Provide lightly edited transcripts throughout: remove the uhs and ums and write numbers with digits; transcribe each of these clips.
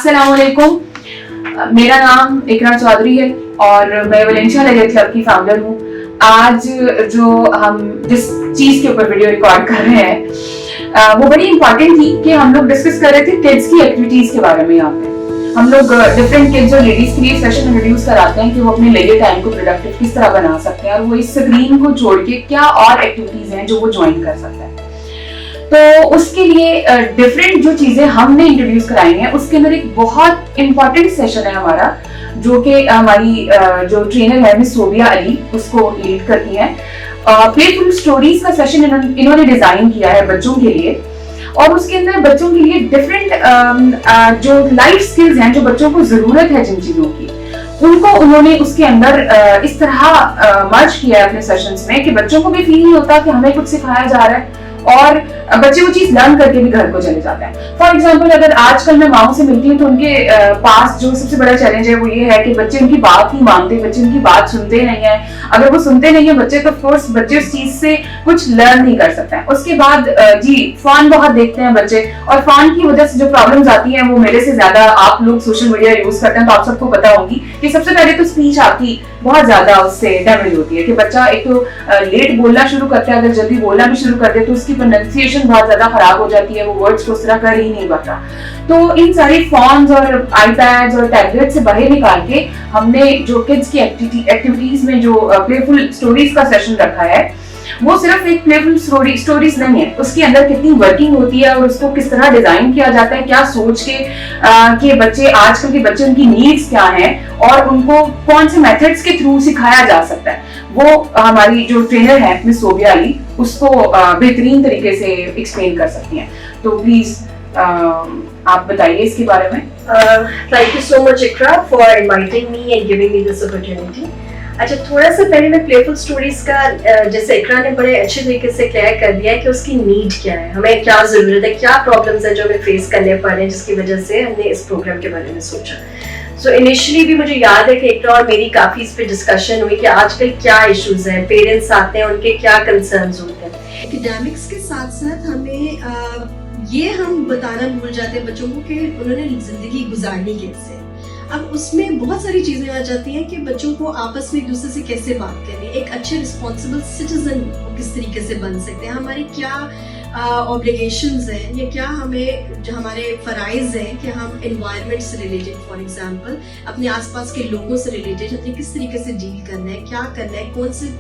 अस्सलाम वालेकुम, मेरा नाम इकरा चौधरी है और मैं वलेंशिया लेजर क्लब की फाउंडर हूँ। आज जो हम जिस चीज़ के ऊपर वीडियो रिकॉर्ड कर रहे हैं वो बड़ी इंपॉर्टेंट थी कि हम लोग डिस्कस कर रहे थे किड्स की एक्टिविटीज़ के बारे में। यहाँ पे हम लोग डिफरेंट किड्स और लेडीज के लिए सेशन इंट्रोड्यूस कराते हैं कि वो अपने लेजर टाइम को प्रोडक्टिव किस तरह बना सकते हैं और वो इस स्क्रीन को छोड़ के क्या और एक्टिविटीज़ हैं जो वो ज्वाइन कर सकते हैं। तो उसके लिए डिफरेंट जो चीजें हमने इंट्रोड्यूस कराई हैं उसके अंदर एक बहुत इंपॉर्टेंट सेशन है हमारा, जो कि हमारी जो ट्रेनर है मिस सोबिया अली उसको लीड करती हैं। प्लेफुल स्टोरीज का सेशन इन्होंने डिजाइन किया है बच्चों के लिए और उसके अंदर बच्चों के लिए डिफरेंट जो लाइफ स्किल्स हैं जो बच्चों को जरूरत है जिन चीजों की, उनको उन्होंने उसके अंदर इस तरह मर्ज किया है अपने सेशंस में कि बच्चों को भी फील नहीं होता कि हमें कुछ सिखाया जा रहा है और बच्चे वो चीज लर्न करके भी घर को चले जाते हैं। फॉर एग्जाम्पल अगर आजकल मैं माओ से मिलती हूँ तो उनके पास जो सबसे बड़ा चैलेंज है वो ये है कि बच्चे उनकी बात नहीं मानते, बच्चे उनकी बात सुनते नहीं है। अगर वो सुनते नहीं है बच्चे तो ऑफकोर्स बच्चे उस चीज से कुछ लर्न नहीं कर सकते हैं। उसके बाद जी फोन बहुत देखते हैं बच्चे और फोन की वजह से जो प्रॉब्लम्स आती हैं वो मेरे से ज्यादा आप लोग सोशल मीडिया यूज करते हैं तो आप सबको पता होगी कि सबसे पहले तो स्पीच आपकी बहुत ज्यादा उससे डैमेज होती है कि बच्चा एक तो लेट बोलना शुरू करता है, अगर जल्दी बोलना भी शुरू कर दे तो उसकी प्रोनाउंसिएशन बहुत ज्यादा खराब हो जाती है, वो वर्ड्स को उस तरह कर ही नहीं पाता। तो इन सारी फोन्स और आईपैड्स और टैबलेट से बाहर निकाल के हमने जो किड्स की एक्टिविटीज में जो प्लेफुल स्टोरीज का सेशन रखा है वो सिर्फ एक प्लेफुल स्टोरीज नहीं है, उसके अंदर कितनी वर्किंग होती है और उसको किस तरह डिजाइन किया जाता है, क्या सोच के बच्चे आजकल के बच्चे उनकी नीड्स क्या हैं और उनको कौन से मेथड्स के थ्रू सिखाया जा सकता है, वो हमारी जो ट्रेनर है मिस सोबिया अली उसको बेहतरीन तरीके से एक्सप्लेन कर सकती हैं। तो प्लीज आप बताइए इसके बारे में। Thank you so much Iqra for inviting me and giving me this opportunity. अच्छा, थोड़ा सा पहले मैं प्लेफुल स्टोरीज का जैसे इकरा ने बड़े अच्छे तरीके से क्लियर कर दिया है कि उसकी नीड क्या है, हमें क्या जरूरत है, क्या प्रॉब्लम्स है जो हमें फेस करने पड़ रहे हैं, जिसकी वजह से हमने इस प्रोग्राम के बारे में सोचा। सो इनिशियली भी मुझे याद है कि इकरा और मेरी काफी इस पे डिस्कशन हुई कि आजकल क्या इश्यूज हैं, पेरेंट्स आते हैं उनके क्या कंसर्न्स होते हैं। एकेडमिक्स के साथ साथ हमें ये हम बताना भूल जाते हैं बच्चों को कि उन्होंने जिंदगी गुजारनी कैसे। अब उसमें बहुत सारी चीजें आ जाती हैं कि बच्चों को आपस में एक दूसरे से कैसे बात करनी, एक अच्छे रिस्पॉन्सिबल सिटीजन किस तरीके से बन सकते हैं, हमारी क्या ऑब्लिगेशंस हैं या क्या हमें जो हमारे फराइज हैं कि हम एनवायरनमेंट से रिलेटेड फॉर एग्जांपल अपने आसपास के लोगों से रिलेटेड हमें किस तरीके से डील करना है, क्या करना है, कौन सी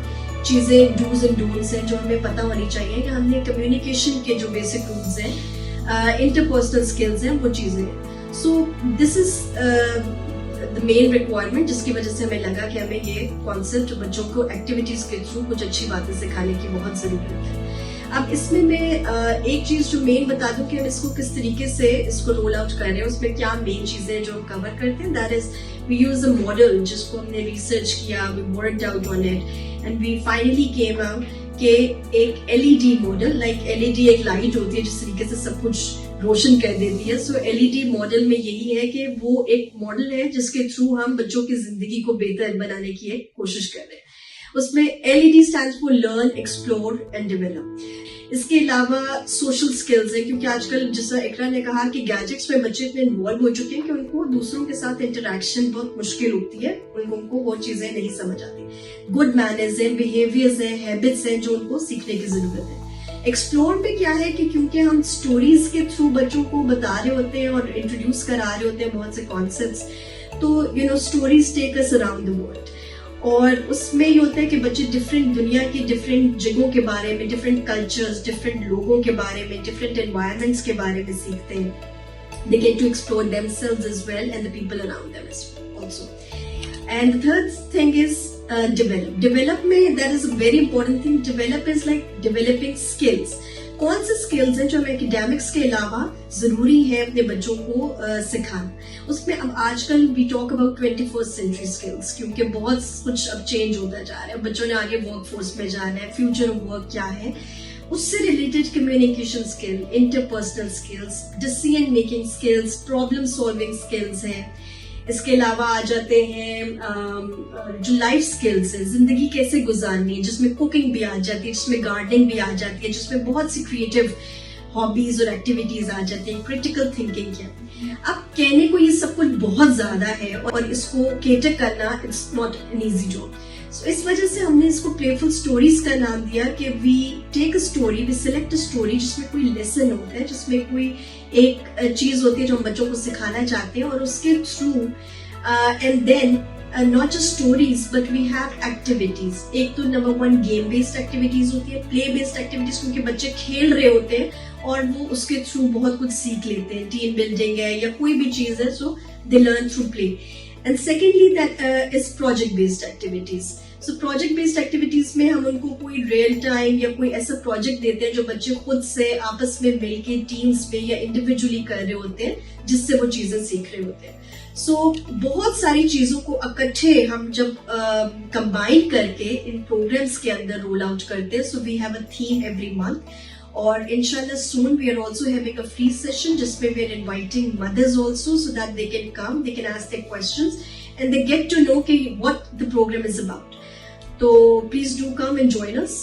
चीज़ें डूज एंड डोंट्स हैं जो हमें पता होनी चाहिए कि हमने कम्युनिकेशन के जो बेसिक रूल्स हैं, इंटरपर्सनल स्किल्स हैं, वो चीज़ें हैं। So this is the main requirement जिसकी वजह से हमें लगा कि हमें ये कॉन्सेप्ट बच्चों को एक्टिविटीज के थ्रू कुछ अच्छी बातें सिखाने की बहुत ज़रूरत है। अब इसमें मैं एक चीज़ जो मेन बता दूं कि हम इसको किस तरीके से इसको रोल आउट कर रहे हैं, उसमें क्या मेन चीज़ें जो कवर करते हैं, that is we use a model जिसको हमने रिसर्च किया, we worked out on it and we finally came out कि एक एलईडी मॉडल, लाइक एलईडी एक लाइट होती है जिस तरीके से सब कुछ रोशन कर देती है। सो एलईडी मॉडल में यही है कि वो एक मॉडल है जिसके थ्रू हम बच्चों की जिंदगी को बेहतर बनाने की एक कोशिश कर रहे हैं। उसमें LED stands for learn, explore and develop. इसके अलावा सोशल स्किल्स है, क्योंकि आजकल जैसा इकरा ने कहा कि गैजेट्स में बच्चे इतने इन्वॉल्व हो चुके हैं कि उनको दूसरों के साथ इंटरेक्शन बहुत मुश्किल होती है, उनको वो चीजें नहीं समझ आती। गुड मैनर्स हैं, बिहेवियर्स हैं, हैबिट्स हैं जो उनको सीखने की जरूरत है। एक्सप्लोर पे क्या है कि क्योंकि हम स्टोरीज के थ्रू बच्चों को बता रहे होते हैं और इंट्रोड्यूस करा रहे होते हैं बहुत से कॉन्सेप्ट्स, तो stories take us around the world और उसमें ये होता है कि बच्चे डिफरेंट दुनिया की डिफरेंट जगहों के बारे में, डिफरेंट कल्चर्स, डिफरेंट लोगों के बारे में, डिफरेंट एनवायरनमेंट्स के बारे में सीखते हैं। They get to explore themselves as well and the people around them also. And the third thing is develop में that is a very important thing. Develop is like developing skills. कौन से skills हैं जो हमें academics के अलावा जरूरी है अपने बच्चों को सिखाना। उसमें अब आजकल we talk about 21st century skills, क्योंकि बहुत कुछ अब चेंज होता जा रहा है, बच्चों ने आगे वर्क फोर्स में जाना है, फ्यूचर ऑफ वर्क क्या है, उससे related communication skill, interpersonal skills, decision making skills, problem solving skills हैं। इसके अलावा आ जाते हैं जो लाइफ स्किल्स है, जिंदगी कैसे गुजारनी है, जिसमें कुकिंग भी आ जाती है, जिसमें गार्डनिंग भी आ जाती है, जिसमें बहुत सी क्रिएटिव हॉबीज और एक्टिविटीज आ जाती हैं, क्रिटिकल थिंकिंग क्या। अब कहने को ये सब कुछ बहुत ज्यादा है और इसको केटर करना it's not an easy job. So इस वजह से हमने इसको प्लेफुल स्टोरीज का नाम दिया कि we take a story, we select a story जिसमें कोई लेसन होता है, जिसमें कोई एक चीज होती है जो हम बच्चों को सिखाना चाहते हैं, और उसके through and then not just stories but we have activities. एक तो नंबर 1 गेम बेस्ड एक्टिविटीज होती है, प्ले बेस्ड एक्टिविटीज, क्योंकि बच्चे खेल रहे होते हैं और वो उसके थ्रू बहुत कुछ सीख लेते हैं, टीम बिल्डिंग है या कोई भी चीज है, so they learn through play. And secondly that is project based activities. So project based activities में हम उनको कोई रियल टाइम या कोई ऐसा प्रोजेक्ट देते हैं जो बच्चे खुद से आपस में मिलके टीम्स में या इंडिविजुअली कर रहे होते हैं, जिससे वो चीजें सीख रहे होते हैं. सो बहुत सारी चीजों को इकट्ठे हम जब कंबाइन करके इन प्रोग्राम्स के अंदर रोल आउट करते हैं. So we have a theme every month, और इंशाल्लाह soon we are also having a free session जिसमें we are inviting mothers also so that they can come, they can ask their questions and they get to know what the program is about. तो please do come and join us.